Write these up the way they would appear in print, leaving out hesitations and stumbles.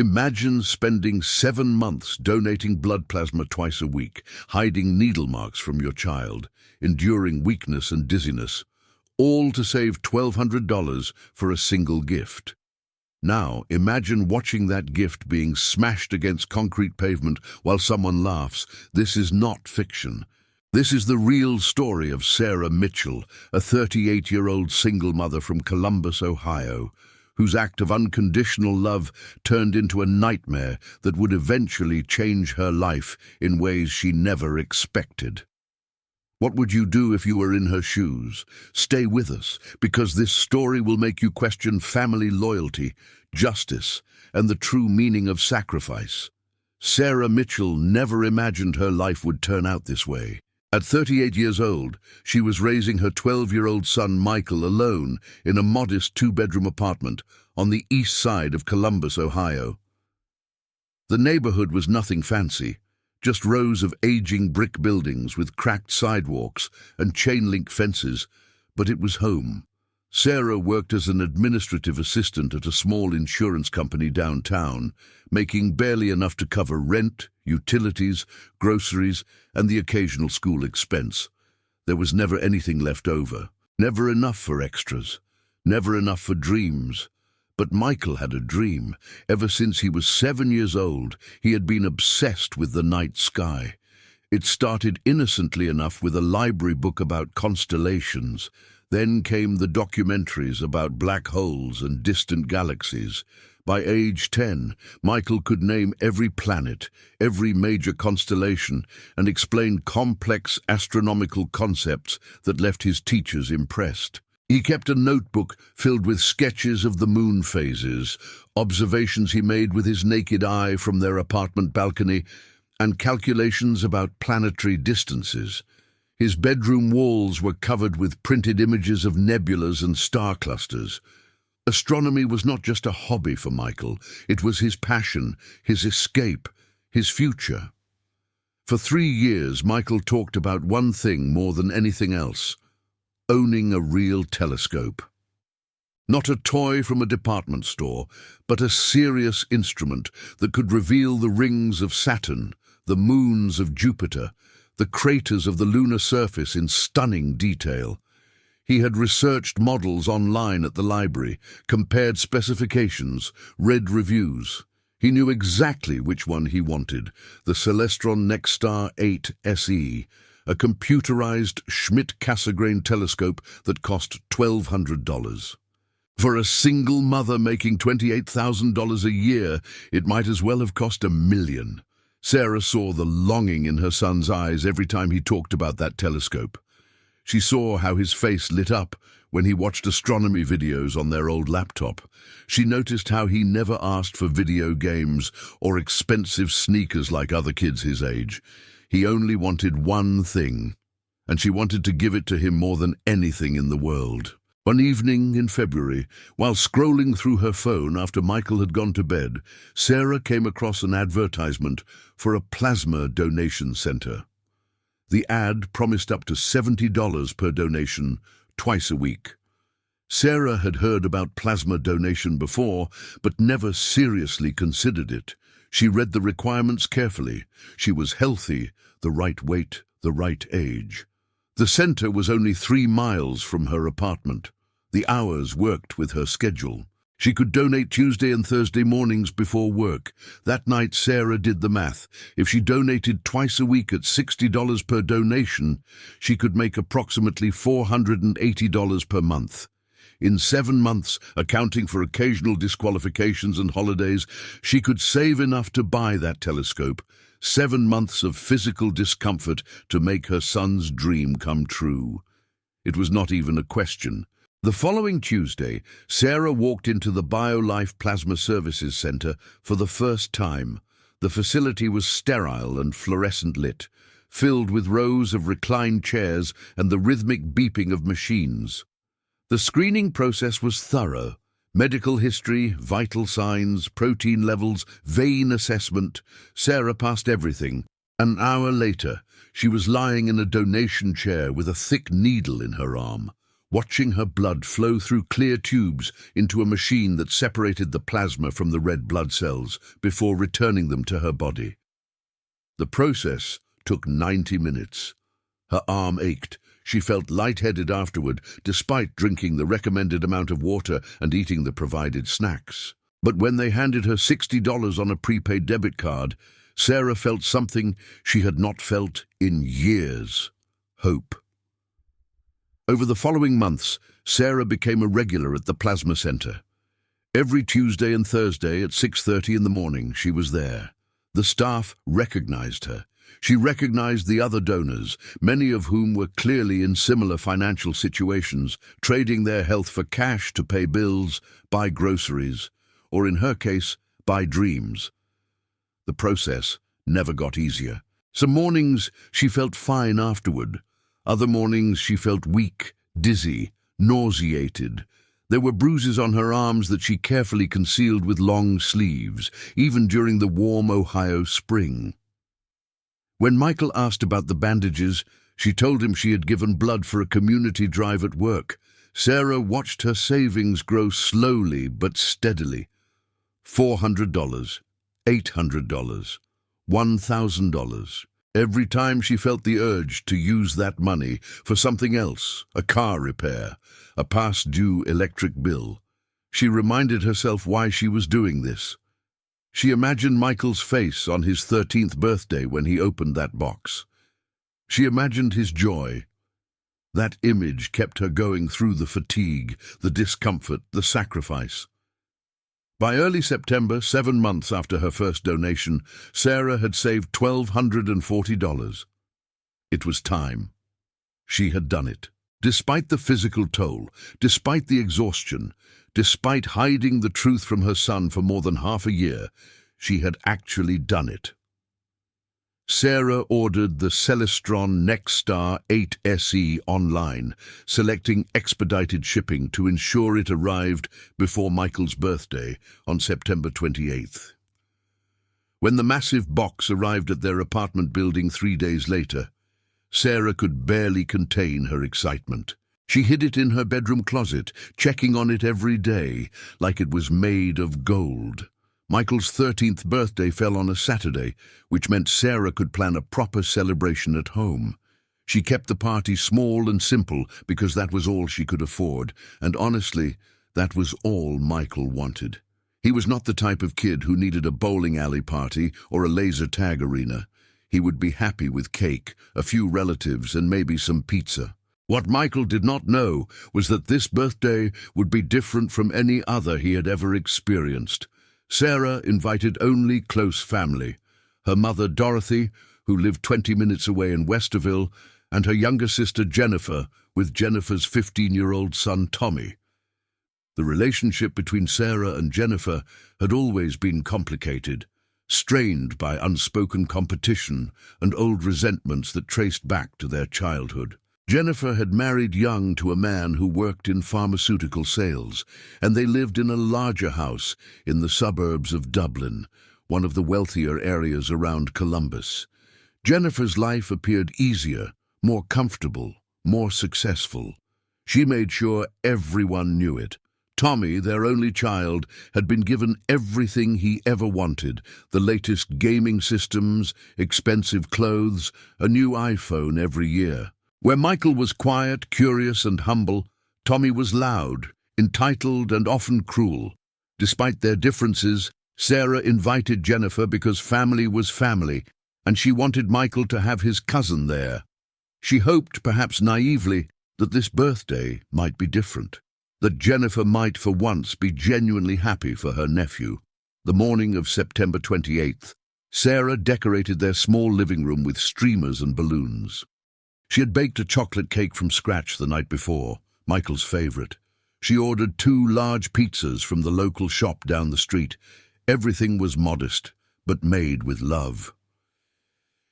Imagine spending 7 months donating blood plasma twice a week, hiding needle marks from your child, enduring weakness and dizziness, all to save $1,200 for a single gift. Now, imagine watching that gift being smashed against concrete pavement while someone laughs. This is not fiction. This is the real story of Sarah Mitchell, a 38-year-old single mother from Columbus, Ohio, whose act of unconditional love turned into a nightmare that would eventually change her life in ways she never expected. What would you do if you were in her shoes? Stay with us, because this story will make you question family loyalty, justice, and the true meaning of sacrifice. Sarah Mitchell never imagined her life would turn out this way. At 38 years old, she was raising her 12-year-old son Michael alone in a modest 2-bedroom apartment on the east side of Columbus, Ohio. The neighborhood was nothing fancy, just rows of aging brick buildings with cracked sidewalks and chain-link fences, but it was home. Sarah worked as an administrative assistant at a small insurance company downtown, making barely enough to cover rent, utilities, groceries, and the occasional school expense. There was never anything left over, never enough for extras, never enough for dreams. But Michael had a dream. Ever since he was 7 years old, he had been obsessed with the night sky. It started innocently enough with a library book about constellations. Then came the documentaries about black holes and distant galaxies. By age 10, Michael could name every planet, every major constellation, and explain complex astronomical concepts that left his teachers impressed. He kept a notebook filled with sketches of the moon phases, observations he made with his naked eye from their apartment balcony, and calculations about planetary distances. His bedroom walls were covered with printed images of nebulas and star clusters. Astronomy was not just a hobby for Michael, it was his passion, his escape, his future. For 3 years, Michael talked about one thing more than anything else: owning a real telescope. Not a toy from a department store, but a serious instrument that could reveal the rings of Saturn, the moons of Jupiter, the craters of the lunar surface in stunning detail. He had researched models online at the library, compared specifications, read reviews. He knew exactly which one he wanted, the Celestron Nexstar 8 SE, a computerized Schmidt-Cassegrain telescope that cost $1,200. For a single mother making $28,000 a year, it might as well have cost $1 million. Sarah saw the longing in her son's eyes every time he talked about that telescope. She saw how his face lit up when he watched astronomy videos on their old laptop. She noticed how he never asked for video games or expensive sneakers like other kids his age. He only wanted one thing, and she wanted to give it to him more than anything in the world. One evening in February, while scrolling through her phone after Michael had gone to bed, Sarah came across an advertisement for a plasma donation center. The ad promised up to $70 per donation, twice a week. Sarah had heard about plasma donation before, but never seriously considered it. She read the requirements carefully. She was healthy, the right weight, the right age. The center was only 3 miles from her apartment. The hours worked with her schedule. She could donate Tuesday and Thursday mornings before work. That night, Sarah did the math. If she donated twice a week at $60 per donation, she could make approximately $480 per month. In 7 months, accounting for occasional disqualifications and holidays, she could save enough to buy that telescope. 7 months of physical discomfort to make her son's dream come true. It was not even a question. The following Tuesday, Sarah walked into the BioLife Plasma Services Center for the first time. The facility was sterile and fluorescent lit, filled with rows of reclined chairs and the rhythmic beeping of machines. The screening process was thorough. Medical history, vital signs, protein levels, vein assessment. Sarah passed everything. An hour later, she was lying in a donation chair with a thick needle in her arm. watching her blood flow through clear tubes into a machine that separated the plasma from the red blood cells before returning them to her body. The process took 90 minutes. Her arm ached. She felt lightheaded afterward, despite drinking the recommended amount of water and eating the provided snacks. But when they handed her $60 on a prepaid debit card, Sarah felt something she had not felt in years: hope. Over the following months, Sarah became a regular at the plasma center. Every Tuesday and Thursday at 6:30 in the morning, she was there. The staff recognized her. She recognized the other donors, many of whom were clearly in similar financial situations, trading their health for cash to pay bills, buy groceries, or in her case, buy dreams. The process never got easier. Some mornings she felt fine afterward. Other mornings she felt weak, dizzy, nauseated. There were bruises on her arms that she carefully concealed with long sleeves, even during the warm Ohio spring. When Michael asked about the bandages, she told him she had given blood for a community drive at work. Sarah watched her savings grow slowly but steadily. $400, $800, $1,000. Every time she felt the urge to use that money for something else, a car repair, a past-due electric bill, she reminded herself why she was doing this. She imagined Michael's face on his 13th birthday when he opened that box. She imagined his joy. That image kept her going through the fatigue, the discomfort, the sacrifice. By early September, 7 months after her first donation, Sarah had saved $1,240. It was time. She had done it. Despite the physical toll, despite the exhaustion, despite hiding the truth from her son for more than half a year, she had actually done it. Sarah ordered the Celestron Nexstar 8 SE online, selecting expedited shipping to ensure it arrived before Michael's birthday on September 28th. When the massive box arrived at their apartment building 3 days later, Sarah could barely contain her excitement. She hid it in her bedroom closet, checking on it every day, like it was made of gold. Michael's 13th birthday fell on a Saturday, which meant Sarah could plan a proper celebration at home. She kept the party small and simple because that was all she could afford, and honestly, that was all Michael wanted. He was not the type of kid who needed a bowling alley party or a laser tag arena. He would be happy with cake, a few relatives, and maybe some pizza. What Michael did not know was that this birthday would be different from any other he had ever experienced. Sarah invited only close family: her mother Dorothy, who lived 20 minutes away in Westerville, and her younger sister Jennifer, with Jennifer's 15-year-old son Tommy. The relationship between Sarah and Jennifer had always been complicated, strained by unspoken competition and old resentments that traced back to their childhood. Jennifer had married young to a man who worked in pharmaceutical sales, and they lived in a larger house in the suburbs of Dublin, one of the wealthier areas around Columbus. Jennifer's life appeared easier, more comfortable, more successful. She made sure everyone knew it. Tommy, their only child, had been given everything he ever wanted: the latest gaming systems, expensive clothes, a new iPhone every year. Where Michael was quiet, curious, and humble, Tommy was loud, entitled, and often cruel. Despite their differences, Sarah invited Jennifer because family was family, and she wanted Michael to have his cousin there. She hoped, perhaps naively, that this birthday might be different, that Jennifer might for once be genuinely happy for her nephew. The morning of September 28th, Sarah decorated their small living room with streamers and balloons. She had baked a chocolate cake from scratch the night before, Michael's favorite. She ordered 2 large pizzas from the local shop down the street. Everything was modest, but made with love.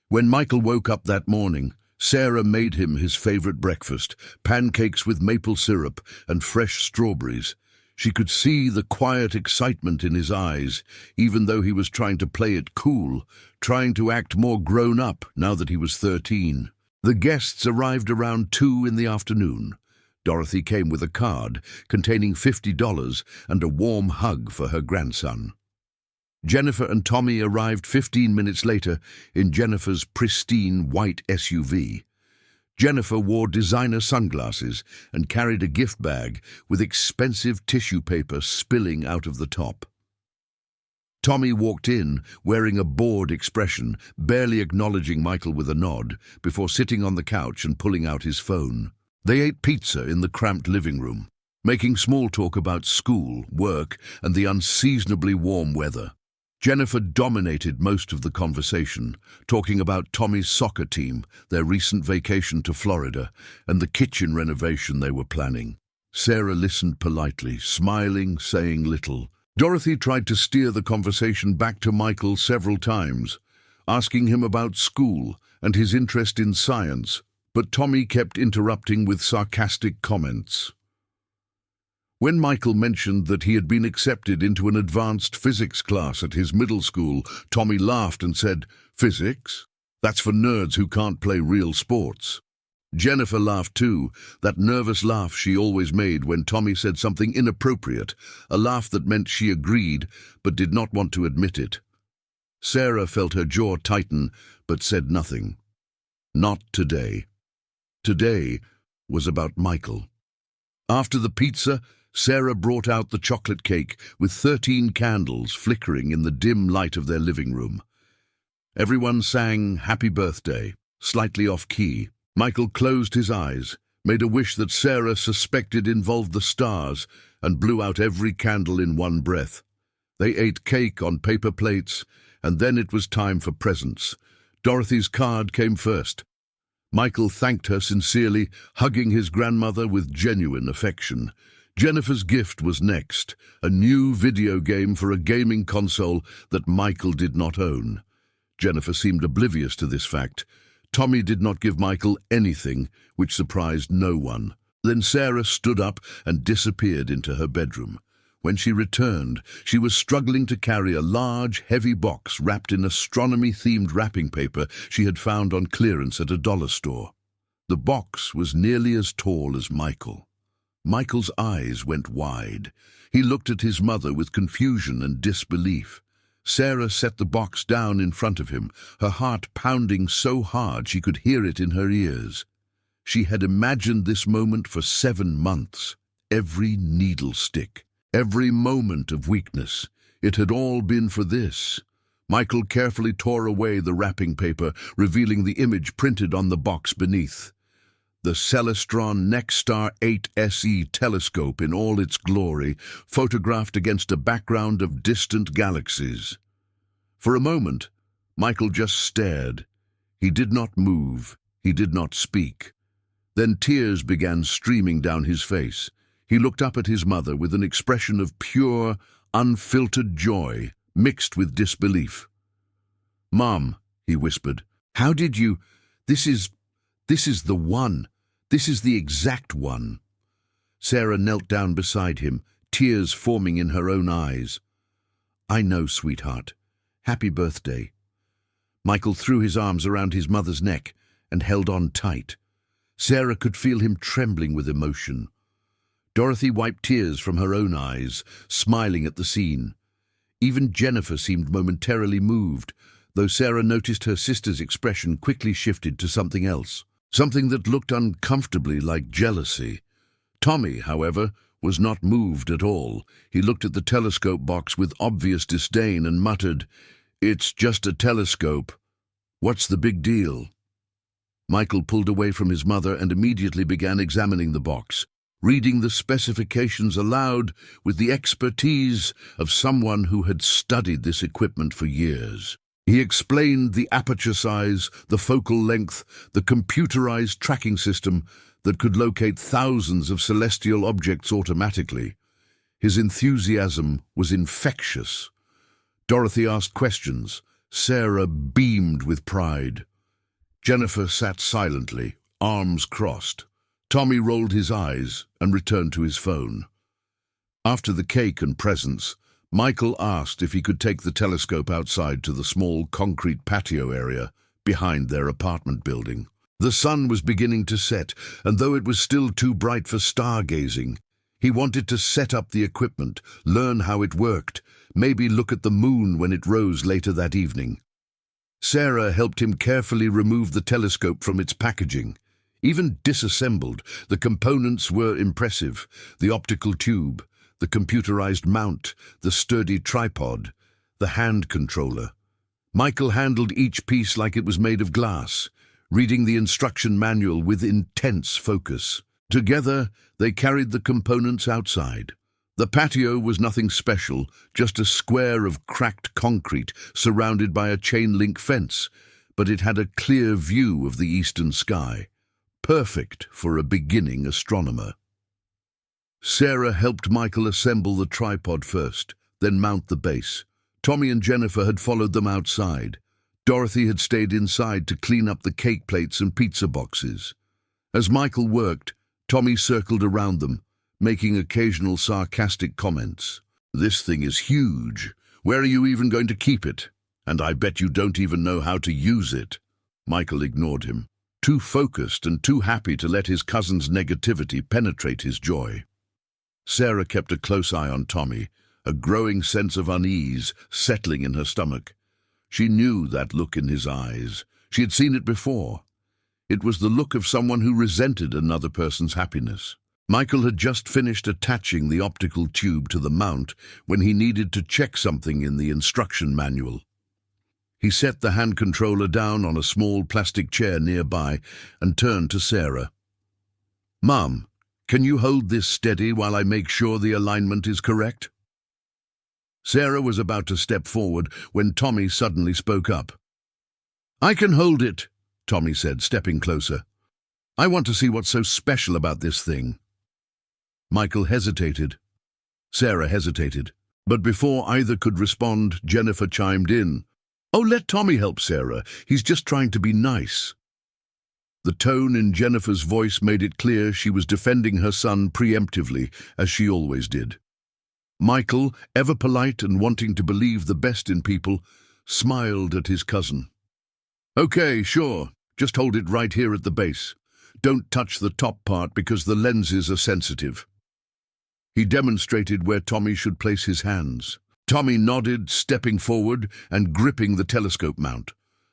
When Michael woke up that morning, Sarah made him his favorite breakfast: pancakes with maple syrup and fresh strawberries. She could see the quiet excitement in his eyes, even though he was trying to play it cool, trying to act more grown up now that he was 13. The guests arrived around 2 in the afternoon. Dorothy came with a card containing $50 and a warm hug for her grandson. Jennifer and Tommy arrived 15 minutes later in Jennifer's pristine white SUV. Jennifer wore designer sunglasses and carried a gift bag with expensive tissue paper spilling out of the top. Tommy walked in wearing a bored expression, barely acknowledging Michael with a nod, before sitting on the couch and pulling out his phone. They ate pizza in the cramped living room, making small talk about school, work, and the unseasonably warm weather. Jennifer dominated most of the conversation, talking about Tommy's soccer team, their recent vacation to Florida, and the kitchen renovation they were planning. Sarah listened politely, smiling, saying little. Dorothy tried to steer the conversation back to Michael several times, asking him about school and his interest in science, but Tommy kept interrupting with sarcastic comments. When Michael mentioned that he had been accepted into an advanced physics class at his middle school, Tommy laughed and said, "Physics? That's for nerds who can't play real sports." Jennifer laughed too, that nervous laugh she always made when Tommy said something inappropriate, a laugh that meant she agreed but did not want to admit it. Sarah felt her jaw tighten but said nothing. Not today. Today was about Michael. After the pizza, Sarah brought out the chocolate cake with 13 candles flickering in the dim light of their living room. Everyone sang "Happy Birthday," slightly off-key. Michael closed his eyes, made a wish that Sarah suspected involved the stars, and blew out every candle in one breath. They ate cake on paper plates, and then it was time for presents. Dorothy's card came first. Michael thanked her sincerely, hugging his grandmother with genuine affection. Jennifer's gift was next, a new video game for a gaming console that Michael did not own. Jennifer seemed oblivious to this fact. Tommy did not give Michael anything, which surprised no one. Then Sarah stood up and disappeared into her bedroom. When she returned, she was struggling to carry a large, heavy box wrapped in astronomy-themed wrapping paper she had found on clearance at a dollar store. The box was nearly as tall as Michael. Michael's eyes went wide. He looked at his mother with confusion and disbelief. Sarah set the box down in front of him, her heart pounding so hard she could hear it in her ears. She had imagined this moment for 7 months. Every needle stick, every moment of weakness. It had all been for this. Michael carefully tore away the wrapping paper, revealing the image printed on the box beneath. The Celestron Nexstar 8 SE telescope in all its glory, photographed against a background of distant galaxies. For a moment, Michael just stared. He did not move. He did not speak. Then tears began streaming down his face. He looked up at his mother with an expression of pure, unfiltered joy, mixed with disbelief. "Mom," he whispered, "how did you... This is the one. This is the exact one." Sarah knelt down beside him, tears forming in her own eyes. "I know, sweetheart. Happy birthday." Michael threw his arms around his mother's neck and held on tight. Sarah could feel him trembling with emotion. Dorothy wiped tears from her own eyes, smiling at the scene. Even Jennifer seemed momentarily moved, though Sarah noticed her sister's expression quickly shifted to something else. Something that looked uncomfortably like jealousy. Tommy, however, was not moved at all. He looked at the telescope box with obvious disdain and muttered, "It's just a telescope. What's the big deal?" Michael pulled away from his mother and immediately began examining the box, reading the specifications aloud with the expertise of someone who had studied this equipment for years. He explained the aperture size, the focal length, the computerized tracking system that could locate thousands of celestial objects automatically. His enthusiasm was infectious. Dorothy asked questions. Sarah beamed with pride. Jennifer sat silently, arms crossed. Tommy rolled his eyes and returned to his phone. After the cake and presents, Michael asked if he could take the telescope outside to the small concrete patio area behind their apartment building. The sun was beginning to set, and though it was still too bright for stargazing, he wanted to set up the equipment, learn how it worked, maybe look at the moon when it rose later that evening. Sarah helped him carefully remove the telescope from its packaging. Even disassembled, the components were impressive. The optical tube, the computerized mount, the sturdy tripod, the hand controller. Michael handled each piece like it was made of glass, reading the instruction manual with intense focus. Together, they carried the components outside. The patio was nothing special, just a square of cracked concrete surrounded by a chain-link fence, but it had a clear view of the eastern sky, perfect for a beginning astronomer. Sarah helped Michael assemble the tripod first, then mount the base. Tommy and Jennifer had followed them outside. Dorothy had stayed inside to clean up the cake plates and pizza boxes. As Michael worked, Tommy circled around them, making occasional sarcastic comments. "This thing is huge. Where are you even going to keep it? And I bet you don't even know how to use it." Michael ignored him, too focused and too happy to let his cousin's negativity penetrate his joy. Sarah kept a close eye on Tommy, a growing sense of unease settling in her stomach. She knew that look in his eyes. She had seen it before. It was the look of someone who resented another person's happiness. Michael had just finished attaching the optical tube to the mount when he needed to check something in the instruction manual. He set the hand controller down on a small plastic chair nearby and turned to Sarah. "Mom, can you hold this steady while I make sure the alignment is correct?" Sarah was about to step forward when Tommy suddenly spoke up. "I can hold it," Tommy said, stepping closer. "I want to see what's so special about this thing." Michael hesitated. Sarah hesitated. But before either could respond, Jennifer chimed in. "Oh, let Tommy help Sarah. He's just trying to be nice." The tone in Jennifer's voice made it clear she was defending her son preemptively, as she always did. Michael, ever polite and wanting to believe the best in people, smiled at his cousin. "Okay, sure. Just hold it right here at the base. Don't touch the top part because the lenses are sensitive." He demonstrated where Tommy should place his hands. Tommy nodded, stepping forward and gripping the telescope mount.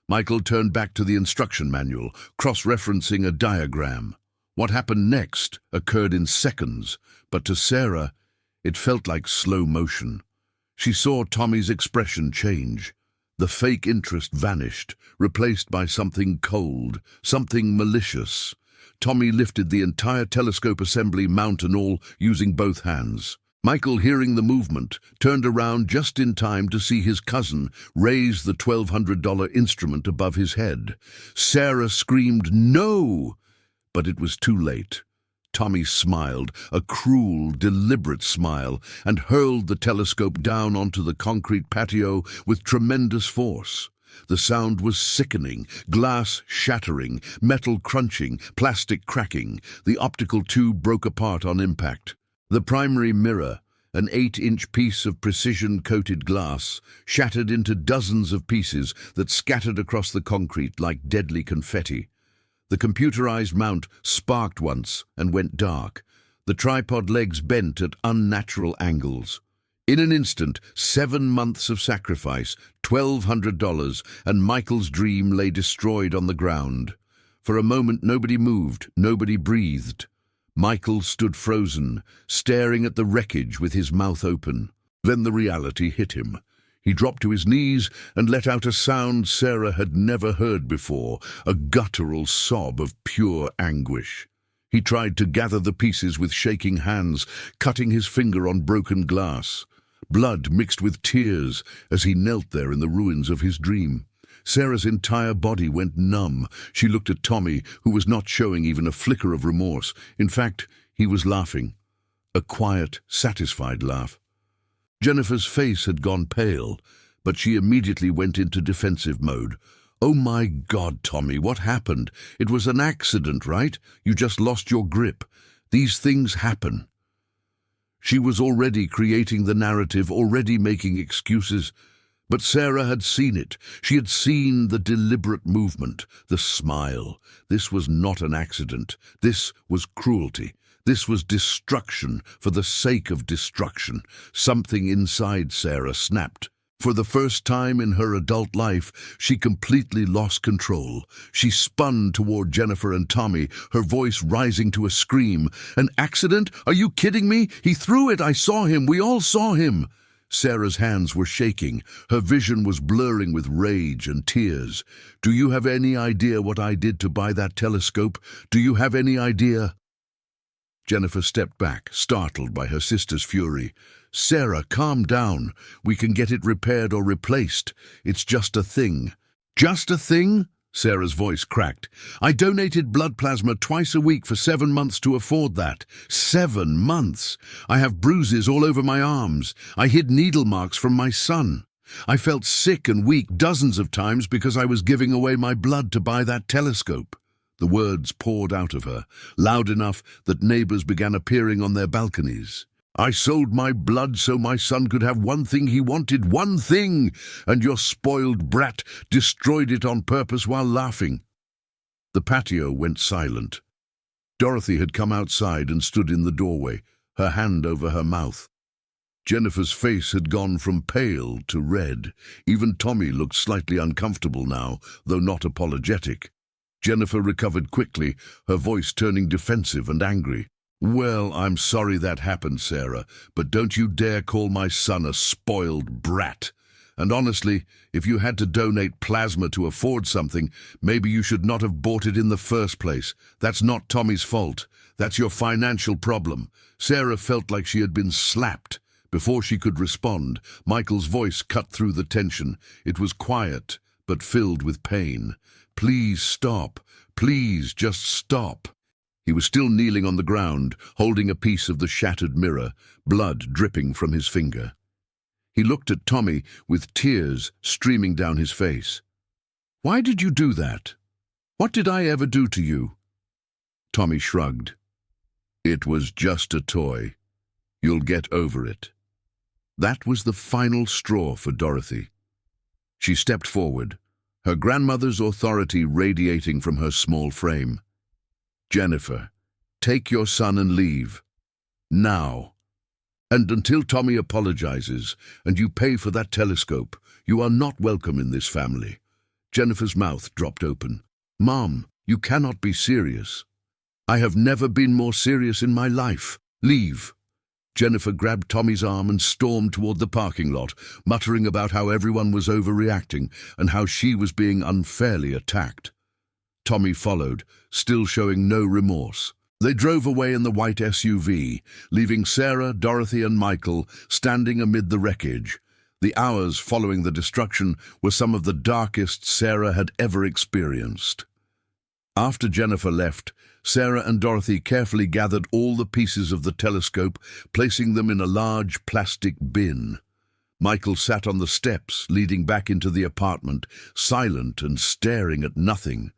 Michael turned back to the instruction manual, cross-referencing a diagram. What happened next occurred in seconds, but to Sarah, it felt like slow motion. She saw Tommy's expression change. The fake interest vanished, replaced by something cold, something malicious. Tommy lifted the entire telescope assembly, mount and all, using both hands. Michael, hearing the movement, turned around just in time to see his cousin raise the $1,200 instrument above his head. Sarah screamed, "No!" But it was too late. Tommy smiled, a cruel, deliberate smile, and hurled the telescope down onto the concrete patio with tremendous force. The sound was sickening, glass shattering, metal crunching, plastic cracking. The optical tube broke apart on impact. The primary mirror, an 8-inch piece of precision-coated glass, shattered into dozens of pieces that scattered across the concrete like deadly confetti. The computerized mount sparked once and went dark. The tripod legs bent at unnatural angles. In an instant, 7 months of sacrifice, $1,200, and Michael's dream lay destroyed on the ground. For a moment, nobody moved, nobody breathed. Michael stood frozen, staring at the wreckage with his mouth open. Then the reality hit him. He dropped to his knees and let out a sound Sarah had never heard before, a guttural sob of pure anguish. He tried to gather the pieces with shaking hands, cutting his finger on broken glass. Blood mixed with tears as he knelt there in the ruins of his dream. Sarah's entire body went numb. She looked at Tommy, who was not showing even a flicker of remorse. In fact, he was laughing. A quiet, satisfied laugh. Jennifer's face had gone pale, but she immediately went into defensive mode. "Oh my God, Tommy, what happened? It was an accident, right? You just lost your grip. These things happen." She was already creating the narrative, already making excuses, But Sarah had seen it. She had seen the deliberate movement, the smile. This was not an accident. This was cruelty. This was destruction for the sake of destruction. Something inside Sarah snapped. For the first time in her adult life, she completely lost control. She spun toward Jennifer and Tommy, her voice rising to a scream. "An accident? Are you kidding me? He threw it. I saw him. We all saw him." Sarah's hands were shaking. Her vision was blurring with rage and tears. "Do you have any idea what I did to buy that telescope? Do you have any idea?" Jennifer stepped back, startled by her sister's fury. "Sarah, calm down. We can get it repaired or replaced. It's just a thing." "Just a thing?" Sarah's voice cracked. "I donated blood plasma twice a week for 7 months to afford that. 7 months! I have bruises all over my arms. I hid needle marks from my son. I felt sick and weak dozens of times because I was giving away my blood to buy that telescope." The words poured out of her, loud enough that neighbors began appearing on their balconies. "I sold my blood so my son could have one thing he wanted, one thing, and your spoiled brat destroyed it on purpose while laughing." The patio went silent. Dorothy had come outside and stood in the doorway, her hand over her mouth. Jennifer's face had gone from pale to red. Even Tommy looked slightly uncomfortable now, though not apologetic. Jennifer recovered quickly, her voice turning defensive and angry. "Well, I'm sorry that happened, Sarah, but don't you dare call my son a spoiled brat. And honestly, if you had to donate plasma to afford something, maybe you should not have bought it in the first place. That's not Tommy's fault. That's your financial problem." Sarah felt like she had been slapped. Before she could respond, Michael's voice cut through the tension. It was quiet, but filled with pain. "Please stop. Please just stop." He was still kneeling on the ground, holding a piece of the shattered mirror, blood dripping from his finger. He looked at Tommy with tears streaming down his face. "Why did you do that? What did I ever do to you?" Tommy shrugged. "It was just a toy. You'll get over it." That was the final straw for Dorothy. She stepped forward, her grandmother's authority radiating from her small frame. "Jennifer, take your son and leave. Now. And until Tommy apologizes and you pay for that telescope, you are not welcome in this family." Jennifer's mouth dropped open. "Mom, you cannot be serious." "I have never been more serious in my life. Leave." Jennifer grabbed Tommy's arm and stormed toward the parking lot, muttering about how everyone was overreacting and how she was being unfairly attacked. Tommy followed, still showing no remorse. They drove away in the white SUV, leaving Sarah, Dorothy, and Michael standing amid the wreckage. The hours following the destruction were some of the darkest Sarah had ever experienced. After Jennifer left, Sarah and Dorothy carefully gathered all the pieces of the telescope, placing them in a large plastic bin. Michael sat on the steps leading back into the apartment, silent and staring at nothing.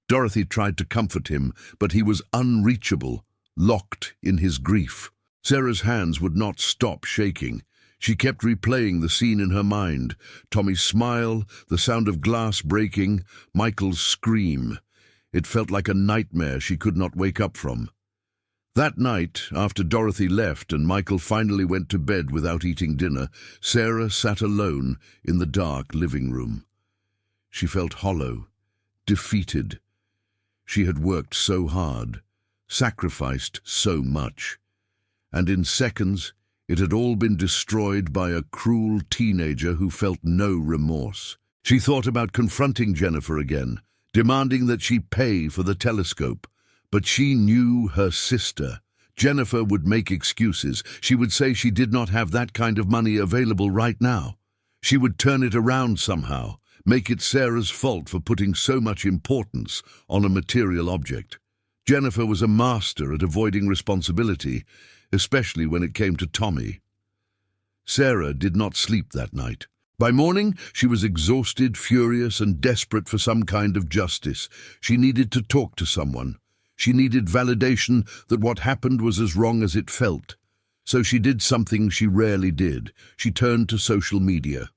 Dorothy tried to comfort him, but he was unreachable, locked in his grief. Sarah's hands would not stop shaking. She kept replaying the scene in her mind. Tommy's smile, the sound of glass breaking, Michael's scream. It felt like a nightmare she could not wake up from. That night, after Dorothy left and Michael finally went to bed without eating dinner, Sarah sat alone in the dark living room. She felt hollow, defeated. She had worked so hard, sacrificed so much, and in seconds it had all been destroyed by a cruel teenager who felt no remorse. She thought about confronting Jennifer again, demanding that she pay for the telescope. But she knew her sister. Jennifer would make excuses. She would say she did not have that kind of money available right now. She would turn it around somehow, make it Sarah's fault for putting so much importance on a material object. Jennifer was a master at avoiding responsibility, especially when it came to Tommy. Sarah did not sleep that night. By morning, she was exhausted, furious, and desperate for some kind of justice. She needed to talk to someone. She needed validation that what happened was as wrong as it felt. So she did something she rarely did. She turned to social media.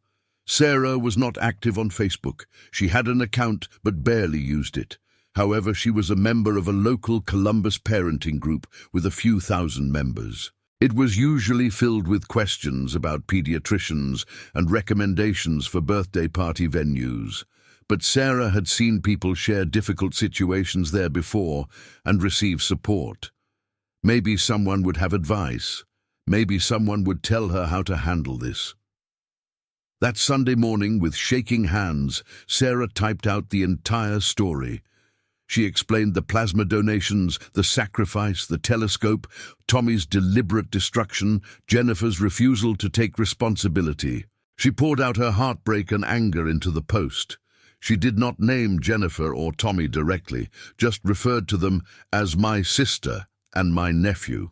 Sarah was not active on Facebook. She had an account but barely used it. However, she was a member of a local Columbus parenting group with a few thousand members. It was usually filled with questions about pediatricians and recommendations for birthday party venues. But Sarah had seen people share difficult situations there before and receive support. Maybe someone would have advice. Maybe someone would tell her how to handle this. That Sunday morning, with shaking hands, Sarah typed out the entire story. She explained the plasma donations, the sacrifice, the telescope, Tommy's deliberate destruction, Jennifer's refusal to take responsibility. She poured out her heartbreak and anger into the post. She did not name Jennifer or Tommy directly, just referred to them as my sister and my nephew.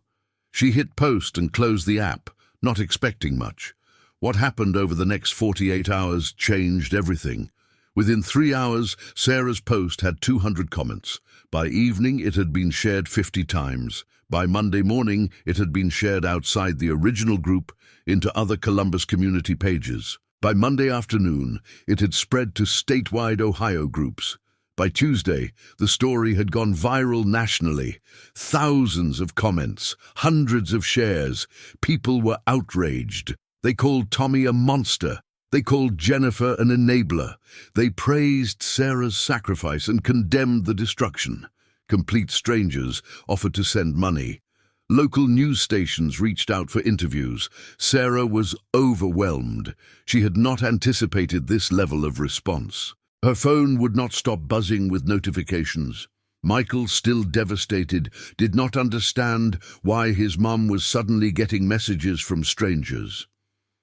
She hit post and closed the app, not expecting much. What happened over the next 48 hours changed everything. Within 3 hours, Sarah's post had 200 comments. By evening, it had been shared 50 times. By Monday morning, it had been shared outside the original group into other Columbus community pages. By Monday afternoon, it had spread to statewide Ohio groups. By Tuesday, the story had gone viral nationally. Thousands of comments, hundreds of shares. People were outraged. They called Tommy a monster. They called Jennifer an enabler. They praised Sarah's sacrifice and condemned the destruction. Complete strangers offered to send money. Local news stations reached out for interviews. Sarah was overwhelmed. She had not anticipated this level of response. Her phone would not stop buzzing with notifications. Michael, still devastated, did not understand why his mum was suddenly getting messages from strangers.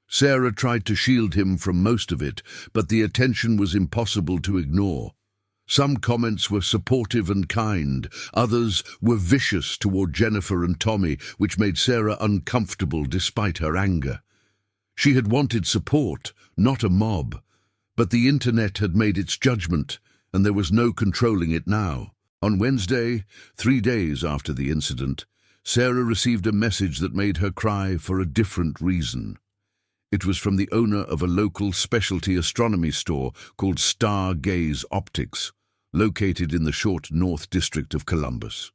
Sarah tried to shield him from most of it, but the attention was impossible to ignore. Some comments were supportive and kind, others were vicious toward Jennifer and Tommy, which made Sarah uncomfortable despite her anger. She had wanted support, not a mob, but the internet had made its judgment, and there was no controlling it now. On Wednesday, 3 days after the incident, Sarah received a message that made her cry for a different reason. It was from the owner of a local specialty astronomy store called Stargaze Optics, located in the short North District of Columbus.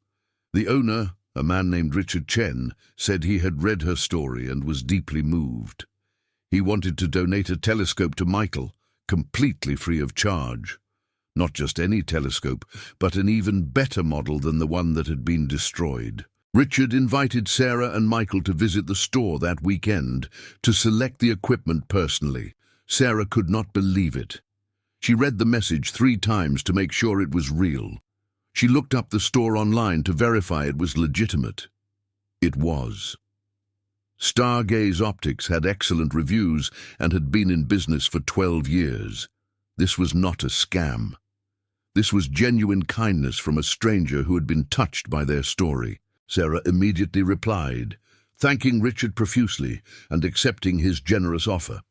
The owner, a man named Richard Chen, said he had read her story and was deeply moved. He wanted to donate a telescope to Michael, completely free of charge. Not just any telescope, but an even better model than the one that had been destroyed. Richard invited Sarah and Michael to visit the store that weekend to select the equipment personally. Sarah could not believe it. She read the message 3 times to make sure it was real. She looked up the store online to verify it was legitimate. It was. Stargaze Optics had excellent reviews and had been in business for 12 years. This was not a scam. This was genuine kindness from a stranger who had been touched by their story. Sarah immediately replied, thanking Richard profusely and accepting his generous offer.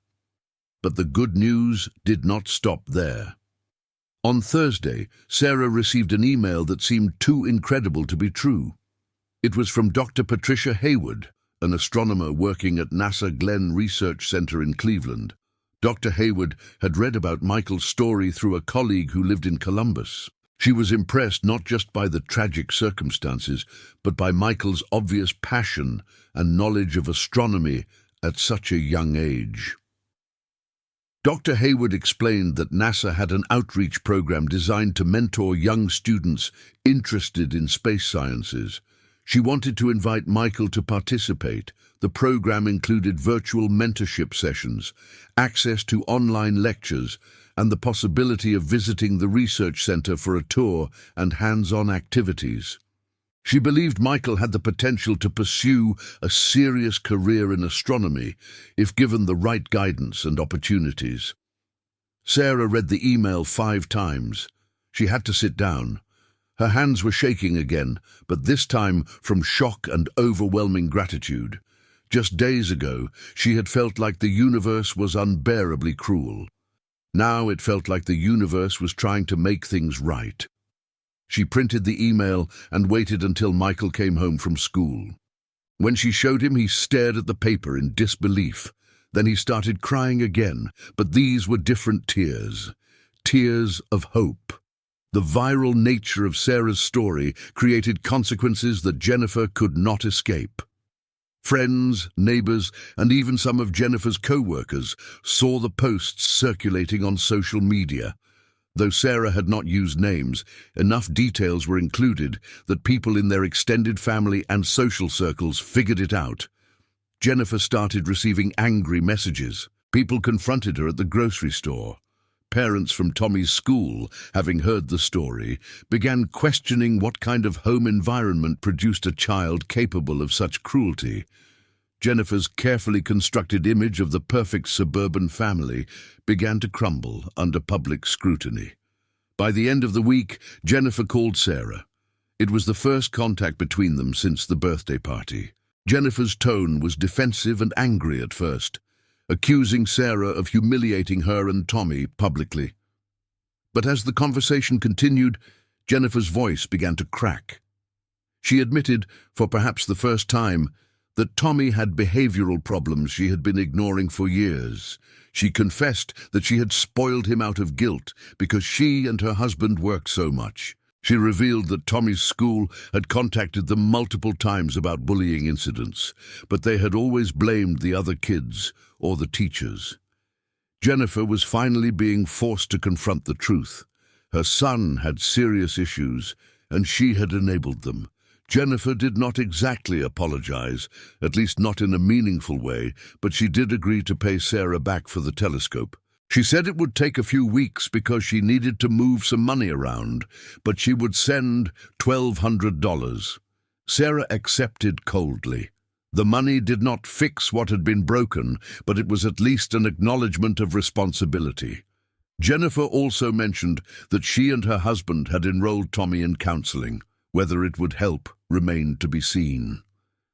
But the good news did not stop there. On Thursday, Sarah received an email that seemed too incredible to be true. It was from Dr. Patricia Hayward, an astronomer working at NASA Glenn Research Center in Cleveland. Dr. Hayward had read about Michael's story through a colleague who lived in Columbus. She was impressed not just by the tragic circumstances, but by Michael's obvious passion and knowledge of astronomy at such a young age. Dr. Hayward explained that NASA had an outreach program designed to mentor young students interested in space sciences. She wanted to invite Michael to participate. The program included virtual mentorship sessions, access to online lectures, and the possibility of visiting the research center for a tour and hands-on activities. She believed Michael had the potential to pursue a serious career in astronomy if given the right guidance and opportunities. Sarah read the email 5 times. She had to sit down. Her hands were shaking again, but this time from shock and overwhelming gratitude. Just days ago, she had felt like the universe was unbearably cruel. Now it felt like the universe was trying to make things right. She printed the email and waited until Michael came home from school. When she showed him, he stared at the paper in disbelief. Then he started crying again, but these were different tears. Tears of hope. The viral nature of Sarah's story created consequences that Jennifer could not escape. Friends, neighbors, and even some of Jennifer's co-workers saw the posts circulating on social media. Though Sarah had not used names, enough details were included that people in their extended family and social circles figured it out. Jennifer started receiving angry messages. People confronted her at the grocery store. Parents from Tommy's school, having heard the story, began questioning what kind of home environment produced a child capable of such cruelty. Jennifer's carefully constructed image of the perfect suburban family began to crumble under public scrutiny. By the end of the week, Jennifer called Sarah. It was the first contact between them since the birthday party. Jennifer's tone was defensive and angry at first, accusing Sarah of humiliating her and Tommy publicly. But as the conversation continued, Jennifer's voice began to crack. She admitted, for perhaps the first time, that Tommy had behavioral problems she had been ignoring for years. She confessed that she had spoiled him out of guilt because she and her husband worked so much. She revealed that Tommy's school had contacted them multiple times about bullying incidents, but they had always blamed the other kids or the teachers. Jennifer was finally being forced to confront the truth. Her son had serious issues, and she had enabled them. Jennifer did not exactly apologize, at least not in a meaningful way, but she did agree to pay Sarah back for the telescope. She said it would take a few weeks because she needed to move some money around, but she would send $1,200. Sarah accepted coldly. The money did not fix what had been broken, but it was at least an acknowledgement of responsibility. Jennifer also mentioned that she and her husband had enrolled Tommy in counseling. Whether it would help remained to be seen.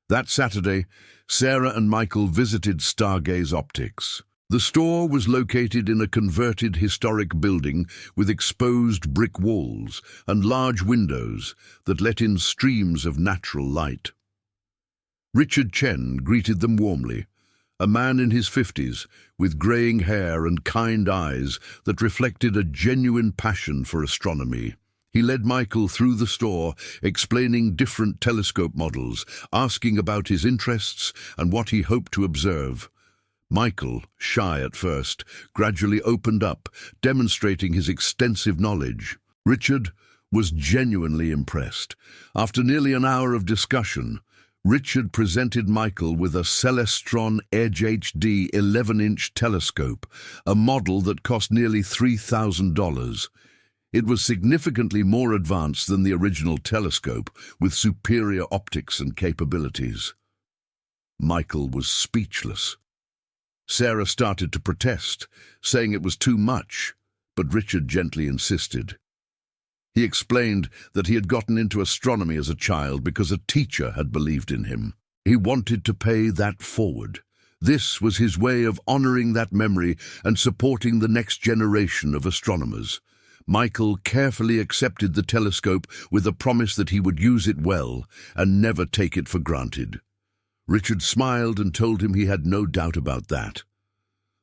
That Saturday, Sarah and Michael visited Stargaze Optics. The store was located in a converted historic building with exposed brick walls and large windows that let in streams of natural light. Richard Chen greeted them warmly, a man in his 50s with graying hair and kind eyes that reflected a genuine passion for astronomy. He led Michael through the store, explaining different telescope models, asking about his interests and what he hoped to observe. Michael, shy at first, gradually opened up, demonstrating his extensive knowledge. Richard was genuinely impressed. After nearly an hour of discussion, Richard presented Michael with a Celestron Edge HD 11-inch telescope, a model that cost nearly $3,000. It was significantly more advanced than the original telescope, with superior optics and capabilities. Michael was speechless. Sarah started to protest, saying it was too much, but Richard gently insisted. He explained that he had gotten into astronomy as a child because a teacher had believed in him. He wanted to pay that forward. This was his way of honoring that memory and supporting the next generation of astronomers. Michael carefully accepted the telescope with a promise that he would use it well and never take it for granted. Richard smiled and told him he had no doubt about that.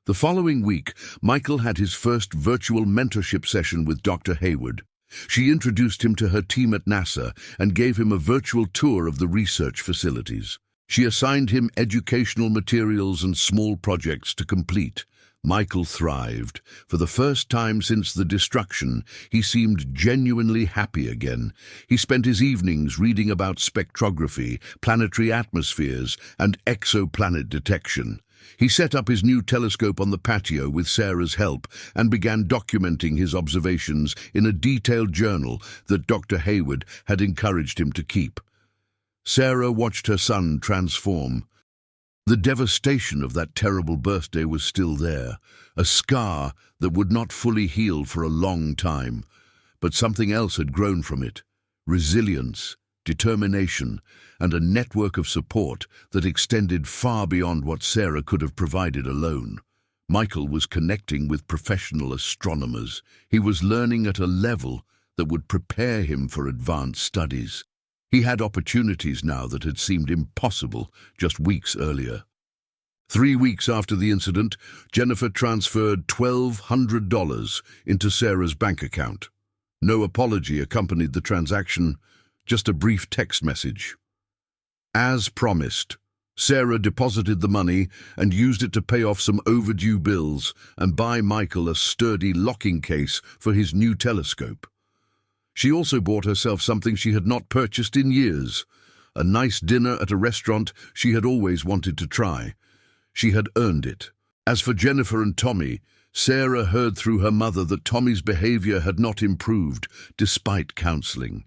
The following week, Michael had his first virtual mentorship session with Dr. Hayward. She introduced him to her team at NASA and gave him a virtual tour of the research facilities. She assigned him educational materials and small projects to complete. Michael thrived. For the first time since the destruction, he seemed genuinely happy again. He spent his evenings reading about spectrography, planetary atmospheres, and exoplanet detection. He set up his new telescope on the patio with Sarah's help and began documenting his observations in a detailed journal that Dr. Hayward had encouraged him to keep. Sarah watched her son transform. The devastation of that terrible birthday was still there, a scar that would not fully heal for a long time. But something else had grown from it: resilience, determination, and a network of support that extended far beyond what Sarah could have provided alone. Michael was connecting with professional astronomers. He was learning at a level that would prepare him for advanced studies. He had opportunities now that had seemed impossible just weeks earlier. 3 weeks after the incident, Jennifer transferred $1,200 into Sarah's bank account. No apology accompanied the transaction, just a brief text message. As promised, Sarah deposited the money and used it to pay off some overdue bills and buy Michael a sturdy locking case for his new telescope. She also bought herself something she had not purchased in years, a nice dinner at a restaurant she had always wanted to try. She had earned it. As for Jennifer and Tommy, Sarah heard through her mother that Tommy's behavior had not improved, despite counseling.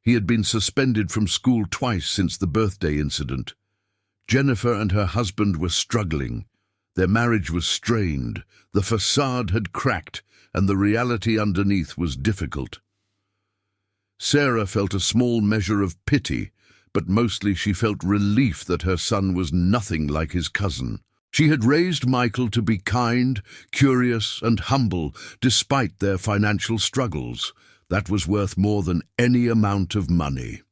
He had been suspended from school twice since the birthday incident. Jennifer and her husband were struggling. Their marriage was strained, the facade had cracked, and the reality underneath was difficult. Sarah felt a small measure of pity, but mostly she felt relief that her son was nothing like his cousin. She had raised Michael to be kind, curious, and humble, despite their financial struggles. That was worth more than any amount of money.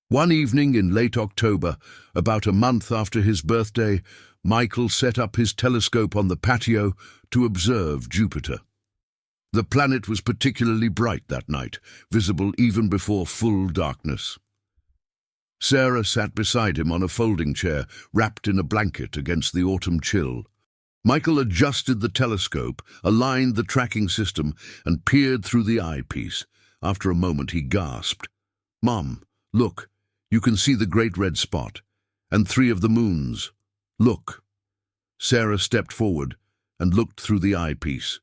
One evening in late October, about a month after his birthday, Michael set up his telescope on the patio to observe Jupiter. The planet was particularly bright that night, visible even before full darkness. Sarah sat beside him on a folding chair, wrapped in a blanket against the autumn chill. Michael adjusted the telescope, aligned the tracking system, and peered through the eyepiece. After a moment he gasped, "Mom, look, you can see the great red spot, and 3 of the moons. Look." Sarah stepped forward and looked through the eyepiece.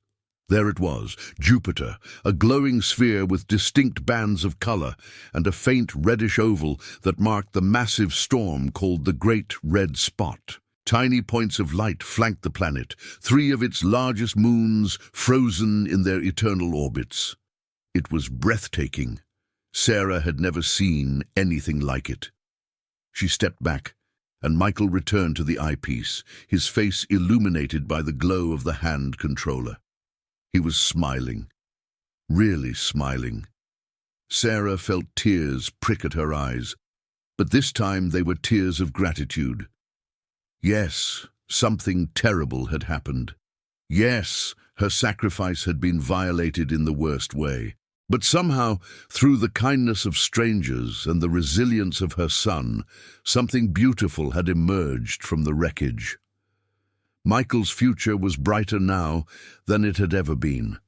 There it was, Jupiter, a glowing sphere with distinct bands of color and a faint reddish oval that marked the massive storm called the Great Red Spot. Tiny points of light flanked the planet, 3 of its largest moons frozen in their eternal orbits. It was breathtaking. Sarah had never seen anything like it. She stepped back, and Michael returned to the eyepiece, his face illuminated by the glow of the hand controller. He was smiling, really smiling. Sarah felt tears prick at her eyes, but this time they were tears of gratitude. Yes, something terrible had happened. Yes, her sacrifice had been violated in the worst way. But somehow, through the kindness of strangers and the resilience of her son, something beautiful had emerged from the wreckage. Michael's future was brighter now than it had ever been.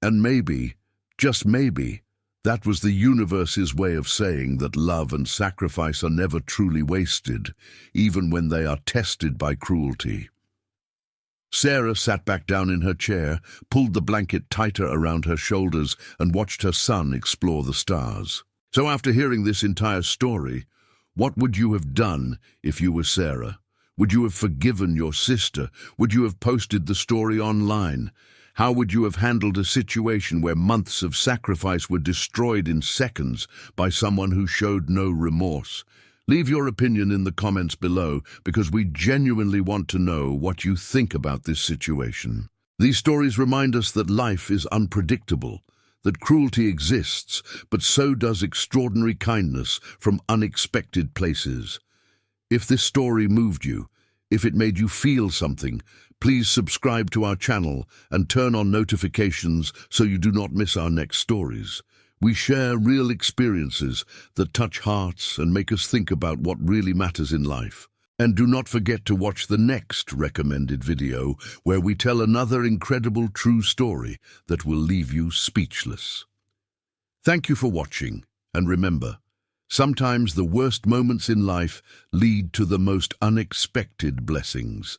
And maybe, just maybe, that was the universe's way of saying that love and sacrifice are never truly wasted, even when they are tested by cruelty. Sarah sat back down in her chair, pulled the blanket tighter around her shoulders, and watched her son explore the stars. So after hearing this entire story, what would you have done if you were Sarah? Would you have forgiven your sister? Would you have posted the story online? How would you have handled a situation where months of sacrifice were destroyed in seconds by someone who showed no remorse? Leave your opinion in the comments below, because we genuinely want to know what you think about this situation. These stories remind us that life is unpredictable, that cruelty exists, but so does extraordinary kindness from unexpected places. If this story moved you, if it made you feel something, please subscribe to our channel and turn on notifications so you do not miss our next stories. We share real experiences that touch hearts and make us think about what really matters in life. And do not forget to watch the next recommended video where we tell another incredible true story that will leave you speechless. Thank you for watching, and remember, sometimes the worst moments in life lead to the most unexpected blessings.